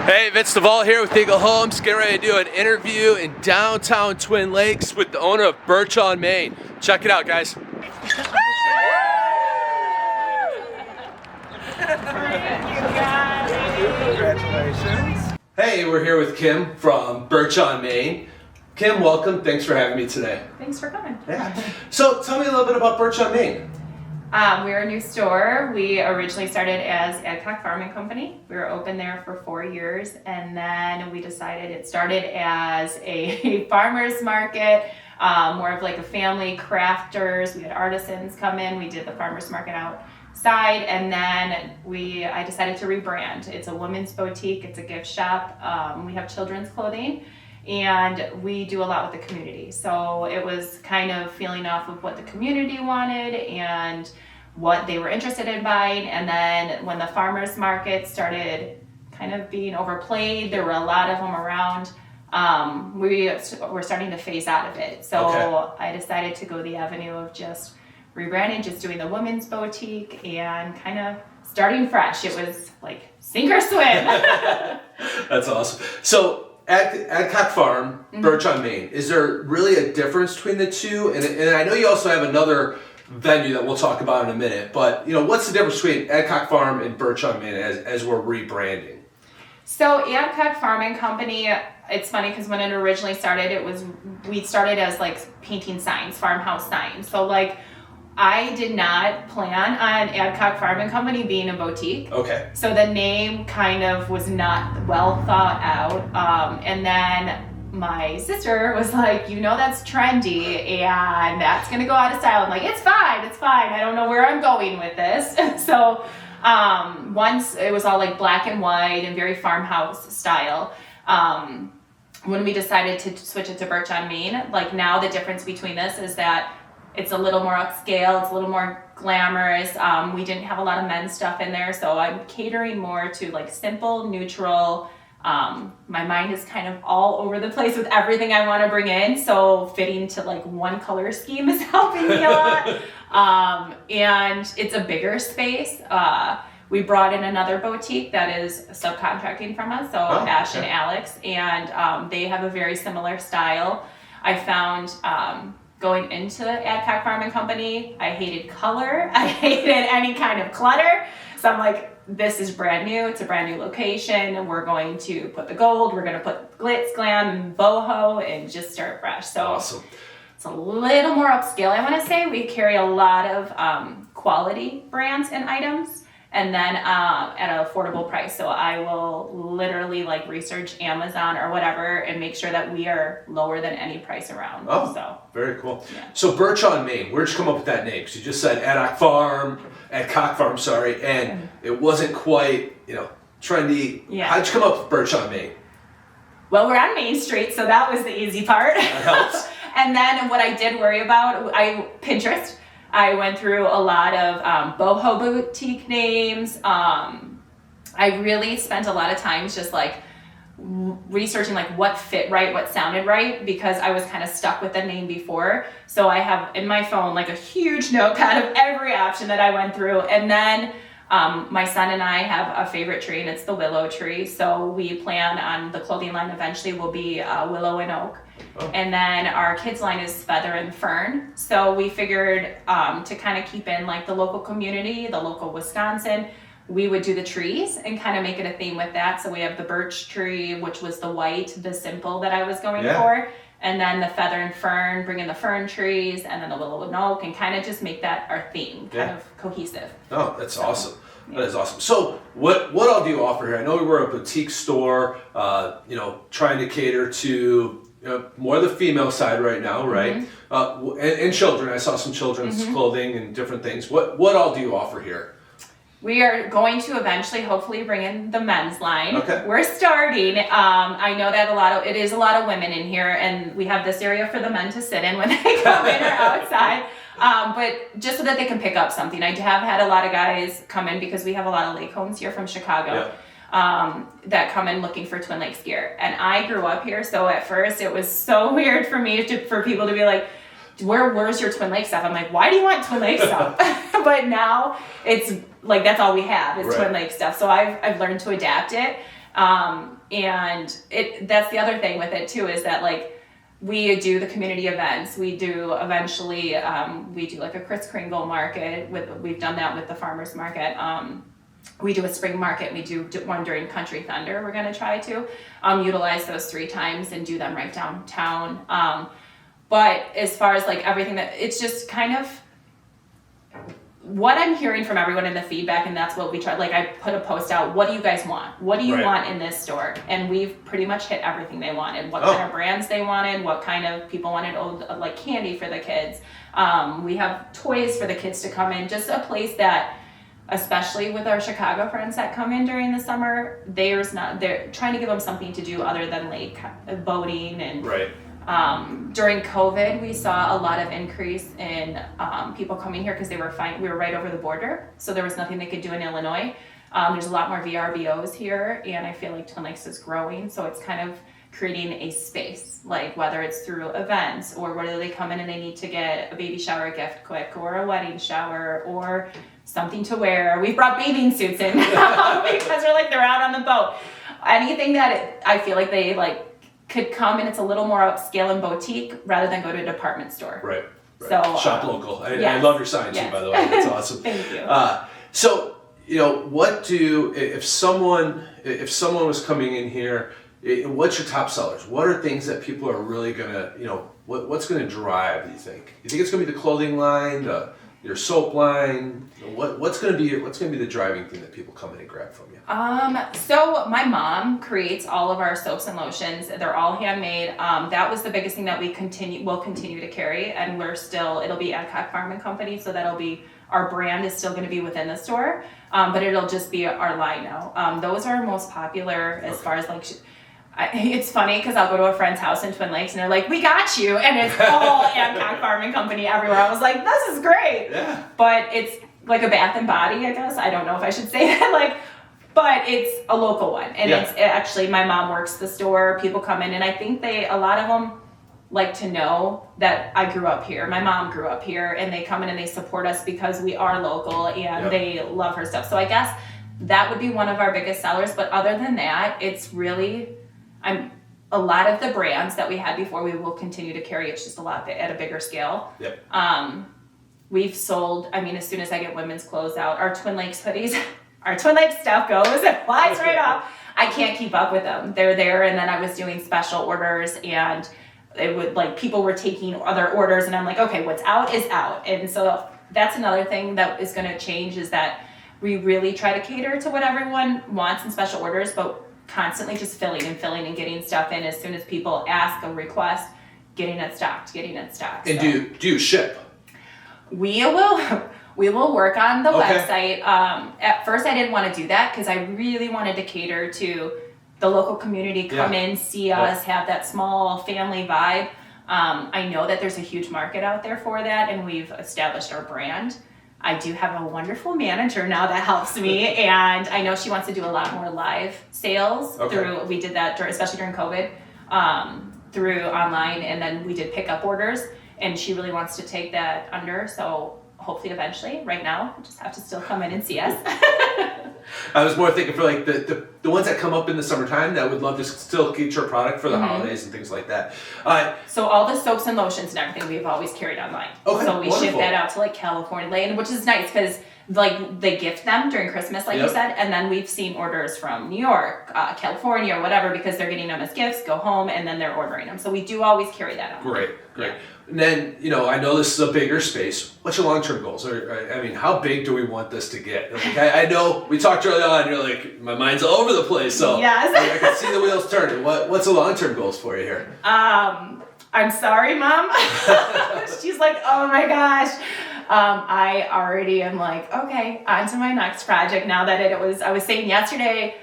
Hey, Vincent Devall here with Eagle Homes, getting ready to do an interview in downtown Twin Lakes with the owner of Birch on Main. Check it out, guys. Congratulations. Hey, we're here with Kim from Birch on Main. Kim, welcome. Thanks for having me today. Thanks for coming. Yeah. So tell me a little bit about Birch on Main. We're a new store. We originally started as Adcock Farming Company. We were open there for 4 years, and then we decided it started as a farmer's market, more of like a family crafters. We had artisans come in. We did the farmer's market outside, and then I decided to rebrand. It's a women's boutique. It's a gift shop. We have children's clothing, and we do a lot with the community. So it was kind of feeling off of what the community wanted and what they were interested in buying. And then when the farmers market started kind of being overplayed, there were a lot of them around, we were starting to phase out of it. So okay. I decided to go the avenue of just rebranding, just doing the women's boutique and kind of starting fresh. It was like sink or swim. That's awesome. So Adcock Farm, Birch on Main, is there really a difference between the two? And I know you also have another venue that we'll talk about in a minute, but what's the difference between Adcock Farm and Birch on Main as we're rebranding? So Adcock Farming Company, it's funny because when it originally started, we started as like painting signs, farmhouse signs. So like I did not plan on Adcock Farming Company being a boutique. Okay. So the name kind of was not well thought out. And then my sister was like, that's trendy and that's going to go out of style. I'm like, it's fine. I don't know where I'm going with this. So once it was all like black and white and very farmhouse style. When we decided to switch it to Birch on Main, like now the difference between this is that it's a little more upscale, it's a little more glamorous. We didn't have a lot of men's stuff in there, so I'm catering more to like simple, neutral. My mind is kind of all over the place with everything I want to bring in, so fitting to like one color scheme is helping me a lot. And it's a bigger space. We brought in another boutique that is subcontracting from us, so Ash and Alex, and they have a very similar style. I found going into Adcock Farming Company, I hated color. I hated any kind of clutter. So I'm like, this is brand new. It's a brand new location. We're going to put the gold. We're going to put glitz, glam, and boho and just start fresh. So awesome. It's a little more upscale, I want to say. We carry a lot of quality brands and items. And then at an affordable price. So I will literally like research Amazon or whatever and make sure that we are lower than any price around. Oh, so very cool. Yeah. So Birch on Main, where'd you come up with that name? Because you just said Adcock Farm, and it wasn't quite, trendy. Yeah. How'd you come up with Birch on Main? Well, we're on Main Street, so that was the easy part. That helps. And then what I did worry about, Pinterest. I went through a lot of boho boutique names. I really spent a lot of time just like researching like what fit right, what sounded right, because I was kind of stuck with the name before. So I have in my phone like a huge notepad of every option that I went through. And then my son and I have a favorite tree, and it's the willow tree. So we plan on the clothing line eventually will be willow and oak. Oh. And then our kids line is feather and fern. So we figured to kind of keep in like the local community, the local Wisconsin, we would do the trees and kind of make it a theme with that. So we have the birch tree, which was the white, the simple that I was going for. And then the feather and fern, bring in the fern trees, and then the willow and oak, and kind of just make that our theme, kind of cohesive. Oh, that's awesome. That is awesome. So what all do you offer here? I know we're a boutique store, trying to cater to more the female side right now, right? Mm-hmm. And children. I saw some children's clothing and different things. What all do you offer here? We are going to eventually, hopefully, bring in the men's line. Okay. We're starting. I know that it is a lot of women in here, and we have this area for the men to sit in when they come in or outside. But just so that they can pick up something. I have had a lot of guys come in because we have a lot of lake homes here from Chicago. That come in looking for Twin Lakes gear. And I grew up here, so at first it was so weird for me for people to be like, where's your Twin Lakes stuff? I'm like, why do you want Twin Lakes stuff? But now it's like, that's all we have is Twin Lakes stuff. So I've learned to adapt it. And that's the other thing with it too, is that like we do the community events. We do eventually, we do like a Kris Kringle market. We've done that with the farmers market. We do a spring market. We do one during Country Thunder. We're going to try to utilize those 3 times and do them right downtown. But as far as like everything that, it's just kind of what I'm hearing from everyone in the feedback, and that's what we try. Like I put a post out, what do you guys want? What do you want in this store? And we've pretty much hit everything they wanted. What kind of brands they wanted, what kind of people wanted, like candy for the kids. We have toys for the kids to come in, just a place that, especially with our Chicago friends that come in during the summer, they're trying to give them something to do other than lake boating and during COVID, we saw a lot of increase in people coming here because they were fine. We were right over the border, so there was nothing they could do in Illinois. There's a lot more VRBOs here, and I feel like Twin Lakes is growing, so it's kind of creating a space, like whether it's through events or whether they come in and they need to get a baby shower gift quick or a wedding shower or something to wear. We've brought bathing suits in because they're out on the boat. Anything that I feel like they like could come and it's a little more upscale and boutique rather than go to a department store. Right. So shop local. I love your sign too, by the way. That's awesome. Thank you. So if someone was coming in here, what's your top sellers? What are things that people are really gonna, what's gonna drive? Do you think? You think it's gonna be the clothing line, your soap line? What's gonna be the driving thing that people come in and grab from you? So my mom creates all of our soaps and lotions. They're all handmade. That was the biggest thing that we'll continue to carry, and it'll be Adcock Farm and Company, so that'll be, our brand is still going to be within the store, but it'll just be our line now. Those are most popular as far as like, it's funny because I'll go to a friend's house in Twin Lakes and they're like, we got you, and it's all Adcock Farm and Company everywhere. I was like, this is great. Yeah. But it's like a Bath and Body, I guess. I don't know if I should say that, but it's a local one. And it's actually, my mom works the store. People come in, and I think a lot of them like to know that I grew up here. My mom grew up here, and they come in and they support us because we are local and they love her stuff. So I guess that would be one of our biggest sellers. But other than that, it's really, a lot of the brands that we had before, we will continue to carry. It's just a lot at a bigger scale. Yep. We've sold, as soon as I get women's clothes out, our Twin Lakes hoodies, our Twin Lakes stuff goes, it flies right off. I can't keep up with them. They're there, and then I was doing special orders, and it would, people were taking other orders, and I'm like, okay, what's out is out. And so that's another thing that is going to change, is that we really try to cater to what everyone wants in special orders, but constantly just filling and getting stuff in as soon as people ask a request, getting it stocked. And do you ship? We will work on the website. At first I didn't want to do that because I really wanted to cater to the local community, come in, see us, have that small family vibe. I know that there's a huge market out there for that, and we've established our brand. I do have a wonderful manager now that helps me, and I know she wants to do a lot more live sales we did that especially during COVID, through online, and then we did pickup orders, and she really wants to take that under, so hopefully eventually. Right now, you just have to still come in and see us. I was more thinking for like the ones that come up in the summertime that would love to still get your product for the holidays and things like that. So all the soaps and lotions and everything we've always carried online. So we ship that out to like California, which is nice because like they gift them during Christmas, like you said, and then we've seen orders from New York, California, or whatever, because they're getting them as gifts, go home, and then they're ordering them. So we do always carry that on. Great. Yeah. And then, I know this is a bigger space. What's your long-term goals? How big do we want this to get? Like, I know we talked early on, you're like, my mind's all over the place, so I can see the wheels turning. What's the long-term goals for you here? I'm sorry, Mom. She's like, oh my gosh. I already am like, okay, on to my next project now that I was saying yesterday,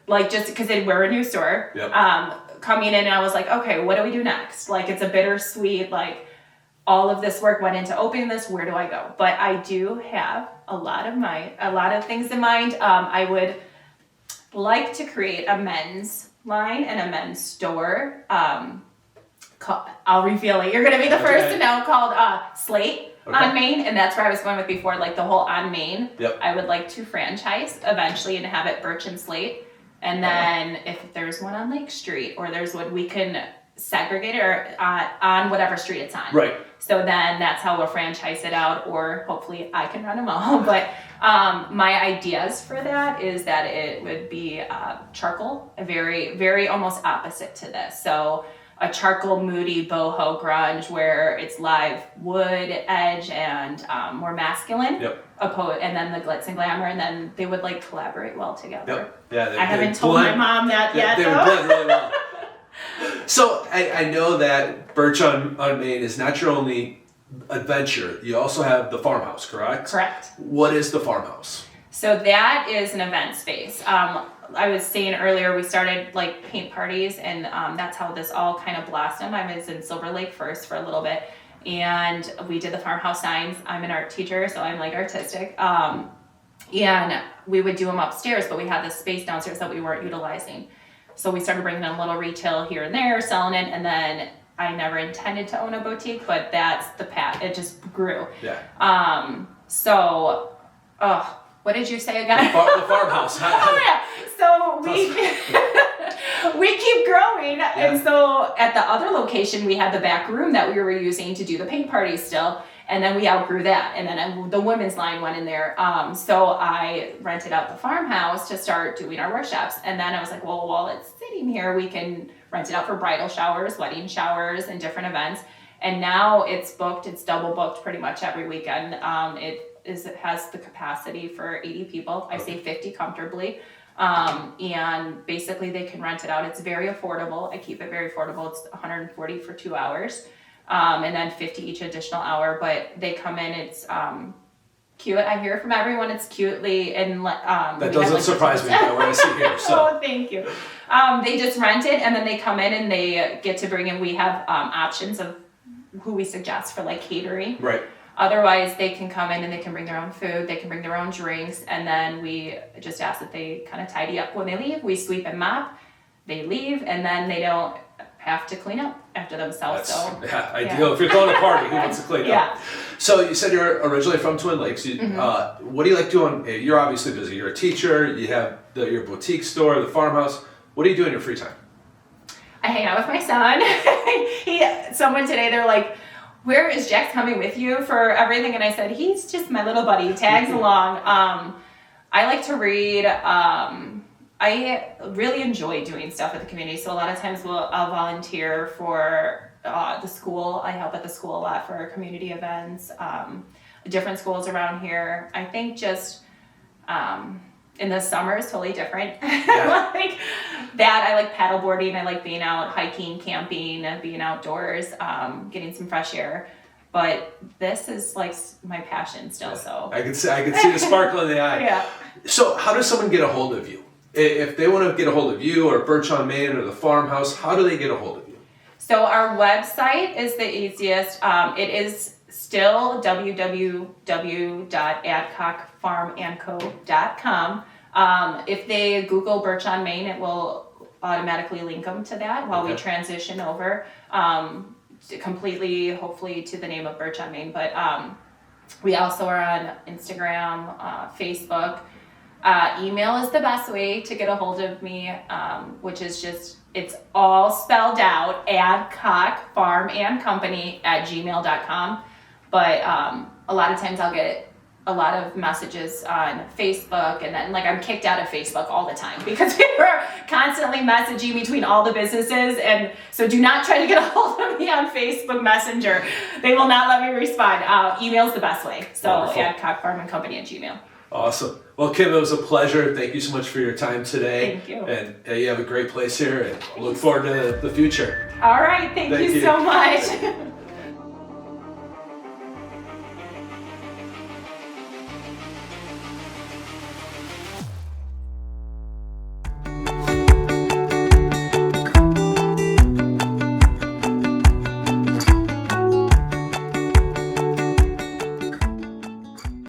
like just because we're a new store, coming in, and I was like, okay, what do we do next? Like, it's a bittersweet, like all of this work went into opening this, where do I go? But I do have a lot of things in mind. I would like to create a men's line and a men's store. I'll reveal it. You're going to be the first to know, called Slate. On Main, and that's where I was going with before, like the whole on Main. I would like to franchise eventually and have it Birch and Slate. And then if there's one on Lake Street or there's one, we can segregate it or on whatever street it's on. Right. So then that's how we'll franchise it out, or hopefully I can run them all. But my ideas for that is that it would be charcoal, a very, very almost opposite to this. So a charcoal moody boho grunge where it's live wood edge and more masculine. Yep. And then the glitz and glamour, and then they would like collaborate well together. Yep. Yeah. I haven't told my mom that yet. They would blend really well. So I know that Birch on Main is not your only adventure. You also have the farmhouse, correct? Correct. What is the farmhouse? So that is an event space. I was saying earlier, we started like paint parties, and that's how this all kind of blossomed. I was in Silver Lake first for a little bit, and we did the farmhouse signs. I'm an art teacher, so I'm like artistic. And we would do them upstairs, but we had this space downstairs that we weren't utilizing. So we started bringing in a little retail here and there, selling it, and then I never intended to own a boutique, but that's the path. It just grew. Yeah. What did you say again? The farmhouse. Oh yeah. So we keep growing, and so at the other location we had the back room that we were using to do the paint parties still, and then we outgrew that, and then the women's line went in there. So I rented out the farmhouse to start doing our workshops, and then I was like, well, while it's sitting here, we can rent it out for bridal showers, wedding showers, and different events. And now it's booked. It's double booked pretty much every weekend. It has the capacity for 80 people. I say 50 comfortably. And basically they can rent it out. It's very affordable. I keep it very affordable. It's $140 for 2 hours. And then 50 each additional hour, but they come in, it's cute. I hear from everyone it's cutely, and that doesn't surprise me by what I see here. So. Oh, thank you. They just rent it, and then they come in and they get to bring in, we have options of who we suggest for like catering. Right. Otherwise, they can come in and they can bring their own food, they can bring their own drinks, and then we just ask that they kind of tidy up when they leave. We sweep and mop, they leave, and then they don't have to clean up after themselves. Ideal. If you're throwing a party, who wants to clean up? So you said you're originally from Twin Lakes. What do you like doing? You're obviously busy. You're a teacher. You have your boutique store, the farmhouse. What do you do in your free time? I hang out with my son. Someone today, they're like, where is Jax coming with you for everything? And I said, he's just my little buddy, tags along. I like to read. I really enjoy doing stuff at the community. So a lot of times I'll volunteer for the school. I help at the school a lot for community events, different schools around here. I think just in the summer is totally different. Like that, I like paddleboarding. I like being out hiking, camping, being outdoors, getting some fresh air. But this is like my passion still. So I can see the sparkle in the eye. Yeah. So how does someone get a hold of you? If they want to get a hold of you or Birch on Main or the farmhouse, how do they get a hold of you? So our website is the easiest. It is still www.adcockfarmandco.com. If they Google Birch on Main, it will automatically link them to that while we transition over completely, hopefully, to the name of Birch on Main. But we also are on Instagram, Facebook. Email is the best way to get a hold of me, which is just, it's all spelled out, adcockfarmandcompany@gmail.com. But a lot of times I'll get a lot of messages on Facebook, and then like I'm kicked out of Facebook all the time because people are constantly messaging between all the businesses, and so do not try to get a hold of me on Facebook Messenger. They will not let me respond. Email's the best way. So adcockfarmandcompany@gmail. Awesome. Well, Kim, it was a pleasure. Thank you so much for your time today. Thank you. And you have a great place here, and look forward to the future. All right. Thank you so much.